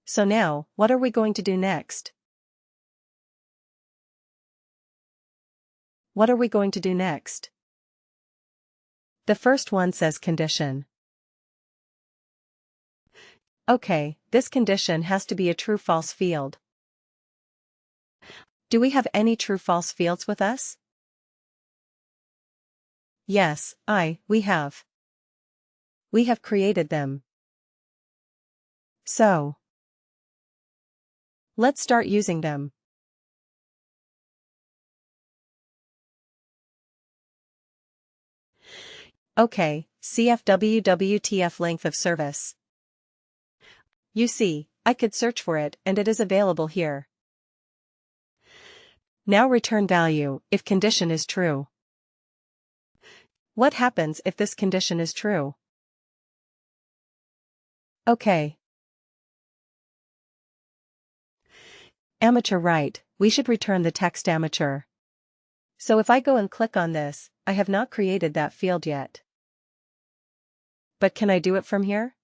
So now, what are we going to do next? What are we going to do next? The first one says condition. Okay, this condition has to be a true-false field. Do we have any true-false fields with us? Yes, we have. We have created them. So, let's start using them. Okay, CFWWTF length of service. You see, I could search for it and it is available here. Now return value if condition is true. What happens if this condition is true? Okay. Amateur right, we should return the text amateur. So if I go and click on this, I have not created that field yet. But can I do it from here?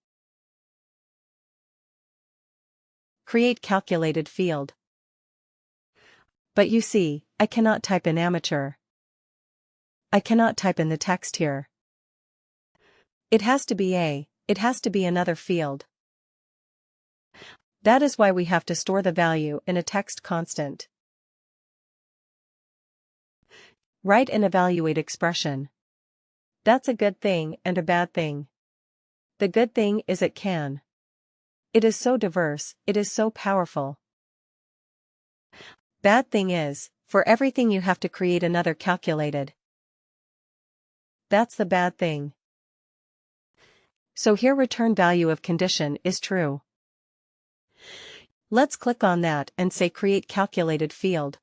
Create calculated field. But you see, I cannot type in amateur. I cannot type in the text here. It has to be another field. That is why we have to store the value in a text constant. Write an evaluate expression. That's a good thing and a bad thing. The good thing is it can. It is so diverse, it is so powerful. Bad thing is, for everything you have to create another calculated. That's the bad thing. So here return value of condition is true. Let's click on that and say create calculated field.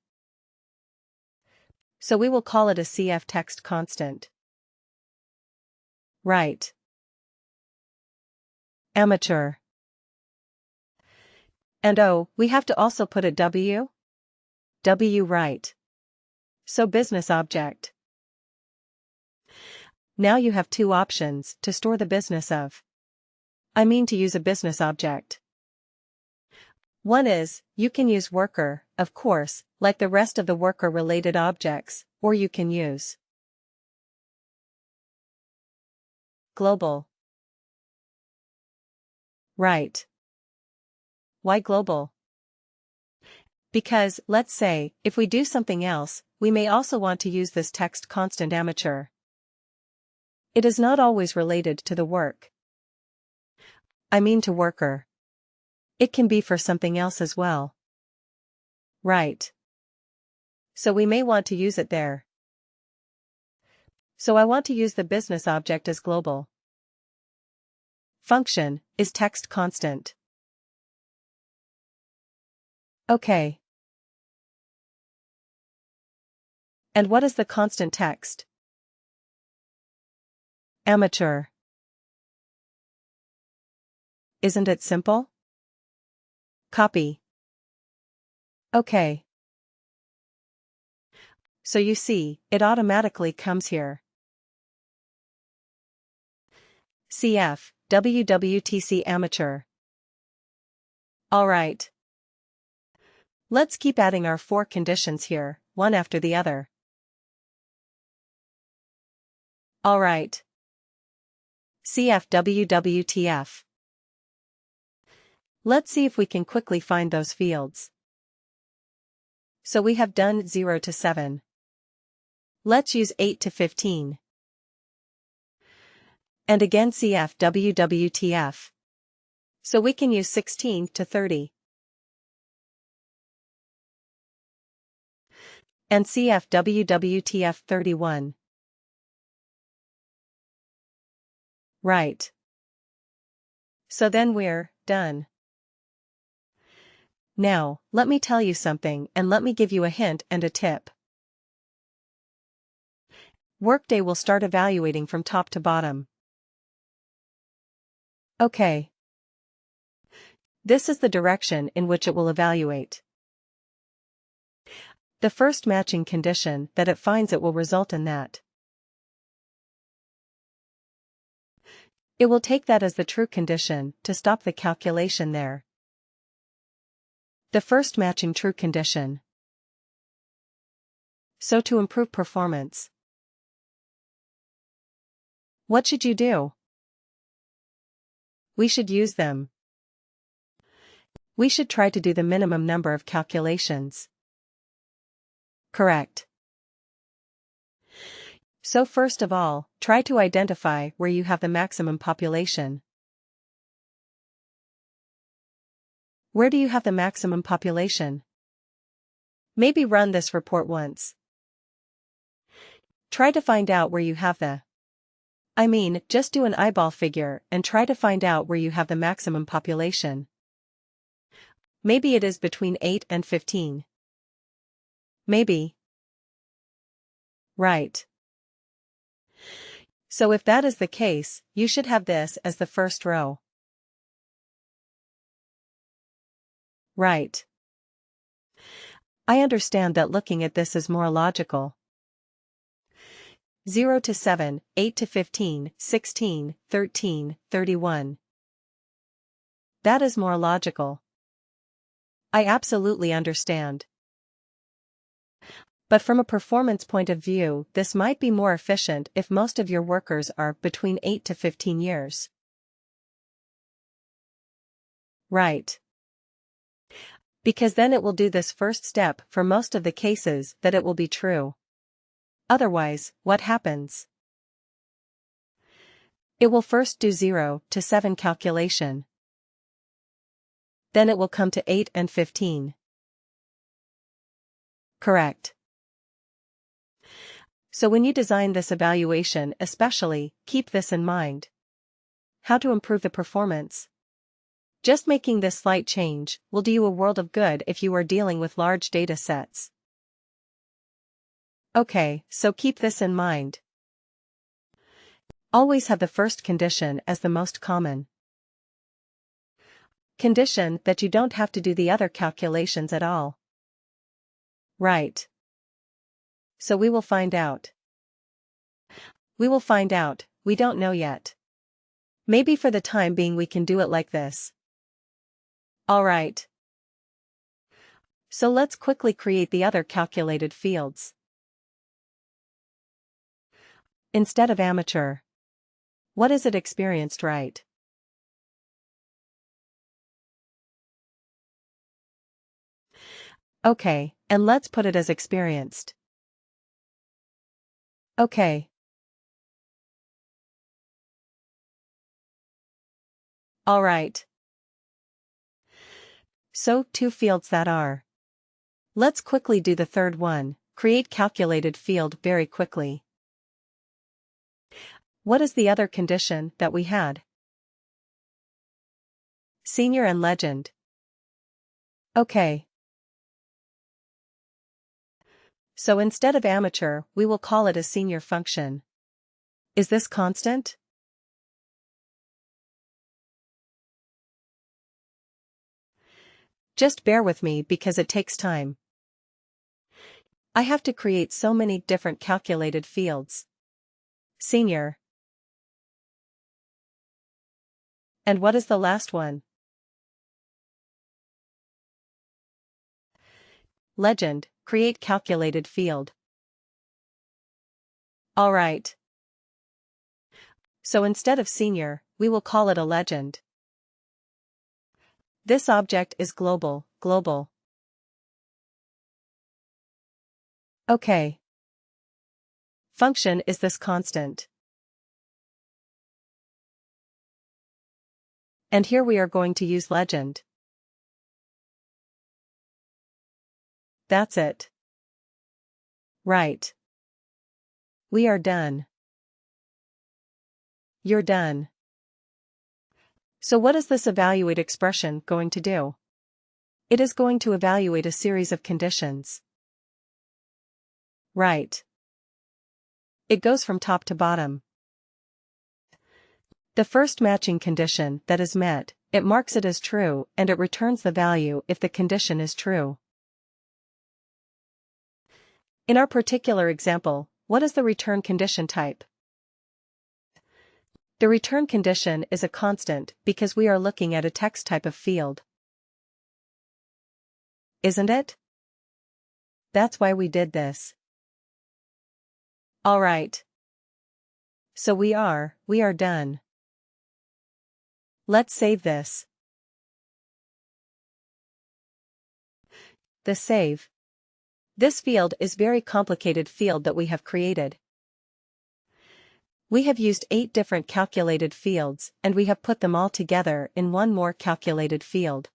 So we will call it a CF text constant. Right. Amateur. And we have to also put a W? W right. So business object. Now you have two options to store the business of. To use a business object. One is, you can use worker, of course, like the rest of the worker-related objects, or you can use global. Right. Why global? Because, let's say, if we do something else, we may also want to use this text constant amateur. It is not always related to the work. To worker. It can be for something else as well. Right. So we may want to use it there. So I want to use the business object as global. Function is text constant. Okay. And what is the constant text? Amateur. Isn't it simple? Copy. Okay. So you see, it automatically comes here. CF, WWTC amateur. Alright. Let's keep adding our 4 conditions here, one after the other. Alright. CF WWTF. Let's see if we can quickly find those fields. So we have done 0 to 7. Let's use 8 to 15. And again CF WWTF. So we can use 16 to 30. And CF WWTF 31. Right. So then we're done. Now, let me tell you something and let me give you a hint and a tip. WorkDay will start evaluating from top to bottom. Okay. This is the direction in which it will evaluate. The first matching condition that it finds it will result in that. It will take that as the true condition to stop the calculation there. The first matching true condition. So to improve performance, what should you do? We should use them. We should try to do the minimum number of calculations. Correct. So first of all, try to identify where you have the maximum population. Where do you have the maximum population? Maybe run this report once. Try to find out where you have just do an eyeball figure and try to find out where you have the maximum population. Maybe it is between 8 and 15. Maybe. Right. So if that is the case, you should have this as the first row. Right. I understand that looking at this is more logical. 0 to 7, 8 to 15, 16, 13, 31. That is more logical. I absolutely understand. But from a performance point of view, this might be more efficient if most of your workers are between 8 to 15 years. Right. Because then it will do this first step for most of the cases that it will be true. Otherwise, what happens? It will first do 0 to 7 calculation. Then it will come to 8 and 15. Correct. So when you design this evaluation especially, keep this in mind. How to improve the performance? Just making this slight change will do you a world of good if you are dealing with large data sets. Okay, so keep this in mind. Always have the first condition as the most common condition that you don't have to do the other calculations at all. Right. So we will find out. We will find out, we don't know yet. Maybe for the time being we can do it like this. Alright. So let's quickly create the other calculated fields. Instead of amateur. What is it experienced, right? Okay, and let's put it as experienced. Okay. Alright. So, 2 fields that are. Let's quickly do the third one, create calculated field very quickly. What is the other condition that we had? Senior and legend. Okay. So instead of amateur, we will call it a senior function. Is this constant? Just bear with me because it takes time. I have to create so many different calculated fields. Senior. And what is the last one? Legend, create calculated field. Alright. So instead of senior, we will call it a legend. This object is global. Okay. Function is this constant. And here we are going to use legend. That's it. Right. We are done. You're done. So what is this evaluate expression going to do? It is going to evaluate a series of conditions. Right. It goes from top to bottom. The first matching condition that is met, it marks it as true and it returns the value if the condition is true. In our particular example, what is the return condition type? The return condition is a constant because we are looking at a text type of field. Isn't it? That's why we did this. Alright. So we are done. Let's save this. The save. This field is very complicated field that we have created. We have used 8 different calculated fields and we have put them all together in one more calculated field.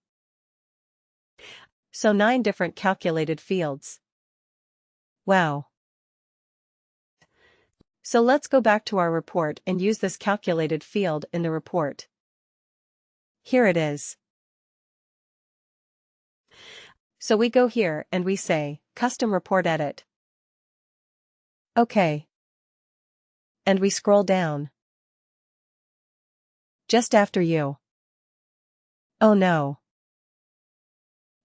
So 9 different calculated fields. Wow. So let's go back to our report and use this calculated field in the report. Here it is. So we go here and we say, Custom Report Edit. OK. And we scroll down. Just after you. Oh no.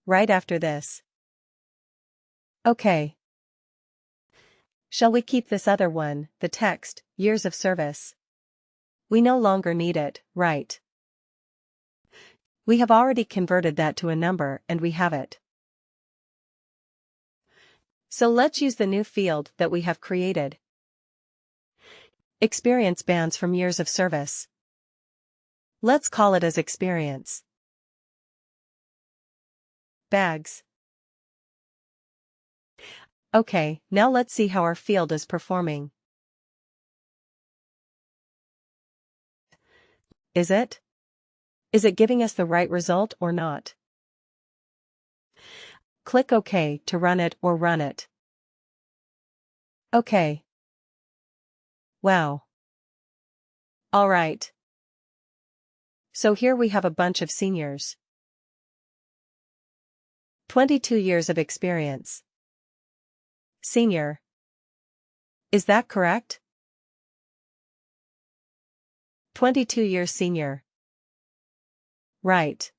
Right after this. OK. Shall we keep this other one, the text, years of service? We no longer need it, right? We have already converted that to a number and we have it. So let's use the new field that we have created. Experience bands from years of service. Let's call it as experience. Bags. Okay, now let's see how our field is performing. Is it? Is it giving us the right result or not? Click OK to run it or run it. OK. Wow. Alright. So here we have a bunch of seniors. 22 years of experience. Senior. Is that correct? 22 years senior. Right.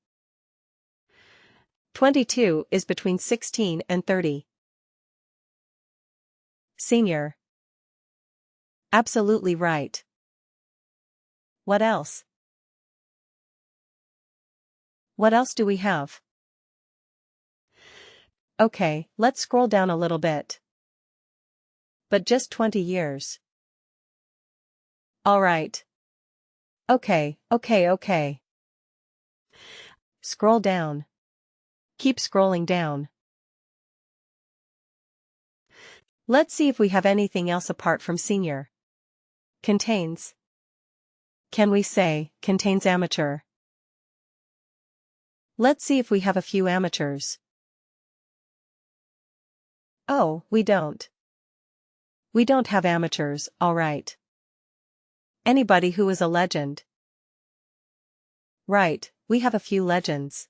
22 is between 16 and 30. Senior. Absolutely right. What else? What else do we have? Okay, let's scroll down a little bit. But just 20 years. Alright. Okay. Scroll down. Keep scrolling down. Let's see if we have anything else apart from senior. Contains. Can we say, contains amateur? Let's see if we have a few amateurs. Oh, we don't. We don't have amateurs, alright. Anybody who is a legend. Right, we have a few legends.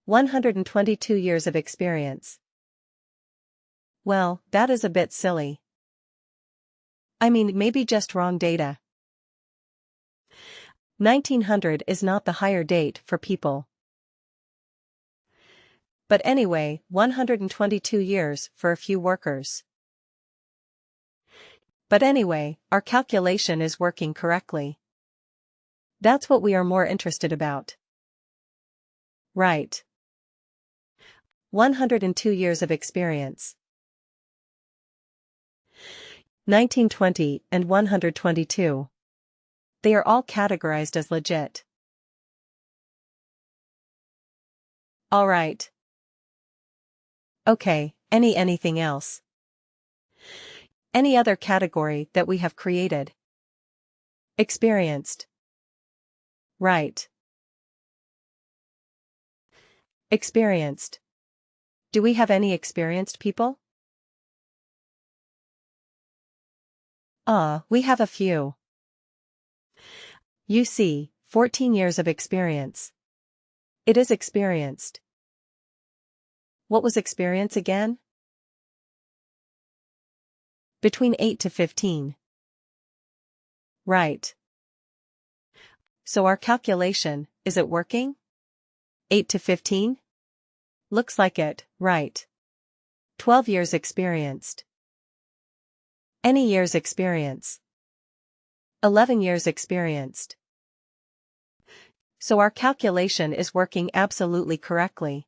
122 years of experience. Well, that is a bit silly. I mean, maybe just wrong data. 1900 is not the hire date for people. But anyway, 122 years for a few workers. But anyway, our calculation is working correctly. That's what we are more interested about. Right. 102 years of experience. 1920 and 122. They are all categorized as legit. Alright. Okay, anything else? Any other category that we have created? Experienced. Right. Experienced. Do we have any experienced people? We have a few. You see, 14 years of experience. It is experienced. What was experience again? Between 8 to 15. Right. So our calculation, is it working? 8 to 15? Looks like it, right. 12 years experienced. Any years experience. 11 years experienced. So our calculation is working absolutely correctly.